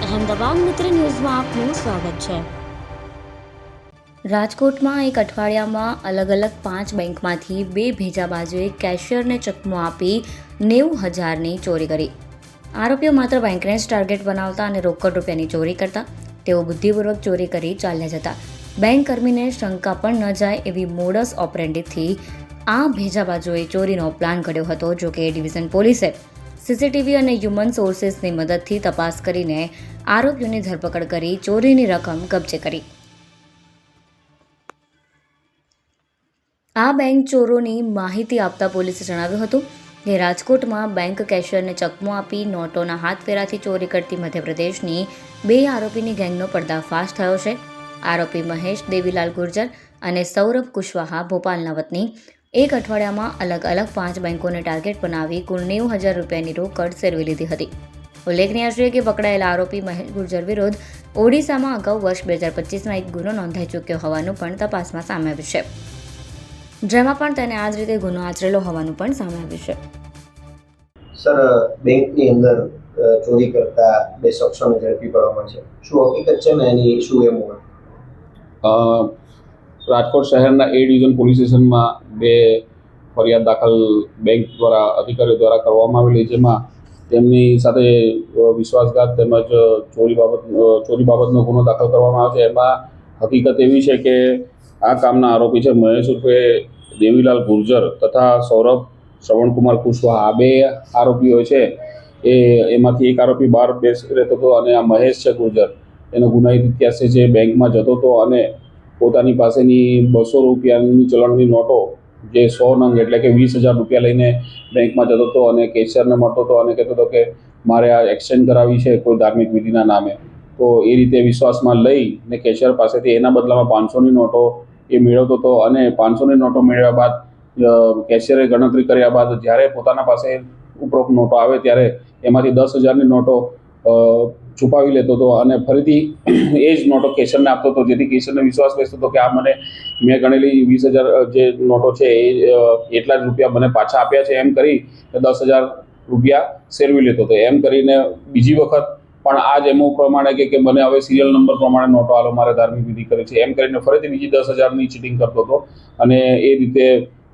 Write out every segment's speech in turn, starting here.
અહેમદાબાદ મિત્ર ન્યૂઝમાં આપનું સ્વાગત છે। રાજકોટમાં એક અઠવાડિયામાં અલગ અલગ 5 બેંકમાંથી 2 ભેજાબાજોએ કેશિયરને ચકમો આપી 90,000ની ચોરી કરી। આરોપીઓ માત્ર બેંકને જ ટાર્ગેટ બનાવતા અને રોકડ રૂપિયાની ચોરી કરતા। તેઓ બુદ્ધિપૂર્વક ચોરી કરી ચાલ્યા જતા। બેંક કર્મીને શંકા પણ ન જાય એવી મોડસ ઓપરેન્ડીથી આ ભેજાબાજોએ ચોરીનો પ્લાન કર્યો હતો। જો કે ડિવિઝન પોલીસે સીસીટીવી અને હ્યુમન સોર્સિસની મદદથી તપાસ કરીને આરોપીઓની ધરપકડ કરી ચોરીની રકમ કબજે કરી। આ બેંક ચોરોની માહિતી આપતા પોલીસે જણાવ્યું હતું કે રાજકોટમાં બેંક કેશિયરને ચકમો આપી નોટોના હાથફેરાથી ચોરી કરતી મધ્યપ્રદેશની 2 આરોપીની ગેંગનો પર્દાફાશ થયો છે। આરોપી મહેશ દેવીલાલ ગુર્જર અને સૌરભ કુશવાહા ભોપાલના વતની એક અઠવાડિયામાં અલગ અલગ 5 બેંકોને ટાર્ગેટ બનાવી કુલ 90,000 રૂપિયાની રોકડ સેરવી લીધી હતી। ઉલ્લેખનીય છે કે પકડાયેલા આરોપી મહેશ ગુર્જર વિરુદ્ધ ઓડિશામાં અગાઉ વર્ષ 2025માં એક ગુનો નોંધાઈ ચૂક્યો હોવાનું પણ તપાસમાં સામે આવ્યું છે, જેમાં પણ તેને આ જ રીતે ગુનો આચરેલો હોવાનું પણ સામે આવ્યું છે। સર, બેંકની અંદર ચોરી કરતા 2 શખ્સોને ઝડપી પાડવામાં છે। શું હકીકત છે ને એની શું એમ હોય? રાજકોટ શહેરના A ડિવિઝન પોલીસ સ્ટેશનમાં 2 ફરિયાદ દાખલ બેંક દ્વારા અધિકારીઓ દ્વારા કરવામાં આવેલી, જેમાં તેમની સાથે વિશ્વાસઘાત તેમજ ચોરી બાબતનો ગુનો દાખલ કરવામાં આવ્યો છે। એમાં હકીકત એવી છે કે આ કામના આરોપી છે મહેશ ઉર્ફે દેવીલાલ ગુર્જર તથા સૌરભ શ્રવણકુમાર કુશવાહા। આ 2 આરોપીઓ છે એમાંથી એક આરોપી બહાર બેસી રહેતો હતો અને આ મહેશ છે ગુર્જર, એનો ગુનાહિત ઇતિહાસ છે। જે બેંકમાં જતો હતો અને પોતાની પાસેની 200 રૂપિયાની ચલણની નોટો જે 100 નંગ એટલે કે 20,000 રૂપિયા લઈને બેંકમાં જતો હતો અને કેશિયરને મળતો હતો અને કહેતો હતો કે મારે આ એક્સચેન્જ કરાવી છે કોઈ ધાર્મિક વિધિના નામે। તો એ રીતે વિશ્વાસમાં લઈને કેશિયર પાસેથી એના બદલામાં 500ની નોટો એ મેળવતો હતો અને 500ની નોટો મેળવ્યા બાદ કેશિયરે ગણતરી કર્યા બાદ જ્યારે પોતાના પાસે ઉપરોક્ત નોટો આવે ત્યારે એમાંથી 10,000ની નોટો છુપાવી લેતો હતો અને ફરીથી એ જ નોટો કેશિયરને આપતો હતો, જેથી કેશિયરને વિશ્વાસ બેસતો હતો કે આ મેં ગણેલી 20,000 જે નોટો છે એ એટલા જ રૂપિયા મને પાછા આપ્યા છે એમ કરી 10,000 રૂપિયા સેરવી લેતો હતો। એમ કરીને બીજી વખત પણ આ જ એમઓ પ્રમાણે કે મને હવે સિરિયલ નંબર પ્રમાણે નોટો આલો, મારે ધાર્મિક વિધિ કરી છે એમ કરીને ફરીથી બીજી 10,000ની ચીટિંગ કરતો હતો અને એ રીતે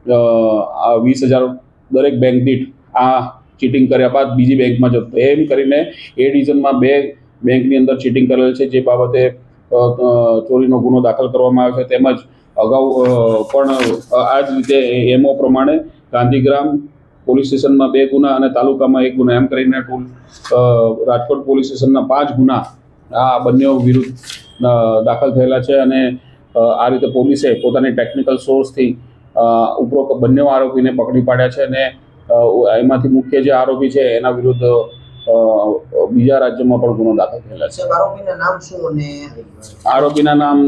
20,000 દરેક બેંક દીઠ આ ચીટિંગ કર્યા બાદ બીજી બેંકમાં જતો। એમ કરીને A ડિવિઝનમાં 2 બેંકની અંદર ચીટિંગ કરેલ છે, જે બાબતે ચોરીનો ગુનો દાખલ કરવામાં આવ્યો છે। તેમજ અગાઉ પણ આ જ રીતે એમઓ પ્રમાણે ગાંધીગ્રામ પોલીસ સ્ટેશનમાં 2 ગુના અને તાલુકામાં 1 ગુના એમ કરીને કુલ રાજકોટ પોલીસ સ્ટેશનના 5 ગુના આ બંને વિરુદ્ધ દાખલ થયેલા છે અને આ રીતે પોલીસે પોતાની ટેકનિકલ સોર્સથી ઉપરોક્ત બંને આરોપીને પકડી પાડ્યા છે અને એમાંથી મુખ્ય જે આરોપી છે એના વિરુદ્ધ બીજા રાજ્યોમાં પણ ગુનો દાખલ થયેલા છે। આરોપીના નામ શું અને આરોપીના નામ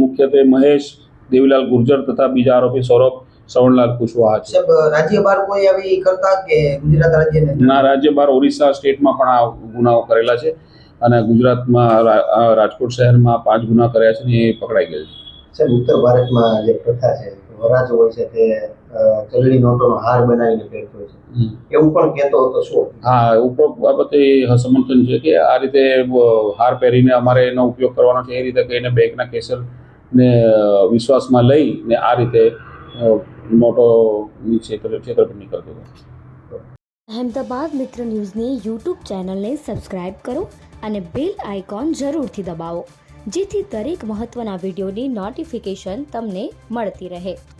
મુખ્યત્વે મહેશ દેવીલાલ ગુર્જર તથા બીજા આરોપી સૌરભ શ્રવણલાલ કુશવાહા છે। સાહેબ, રાજ્ય બહાર કોઈ આવી કરતા કે ગુજરાત રાજ્યને? ના, રાજ્ય બહાર ઓડિશા સ્ટેટમાં પણ આ ગુનાઓ કરેલા છે અને ગુજરાતમાં રાજકોટ શહેરમાં 5 ગુના કર્યા છે ને એ પકડાઈ ગયેલ છે। સાહેબ, ઉત્તર ભારતમાં જે પ્રથા છે, વરાજો હોય છે તે ચલણી નોટોનો હાર બનાવીને પહેરતો હોય છે, એવું પણ કહેતો હતો। શું? હા, ઉપરોક્ત બાબતે સમર્થન છે કે આ રીતે હાર પહેરીને અમારે એનો ઉપયોગ કરવાનો છે, એ રીતે કહીને બેંકના કેશિયરને વિશ્વાસમાં લઈને આ રીતે નોટોની છેતરપિંડી કરતો હતો। અહેમદાબાદ મિત્ર ન્યૂઝની યુટ્યુબ ચેનલને સબસ્ક્રાઇબ કરો અને બેલ આઇકોન જરૂરથી દબાવો, જેથી દરેક મહત્ત્વના વિડીયોની નોટિફિકેશન તમને મળતી રહે।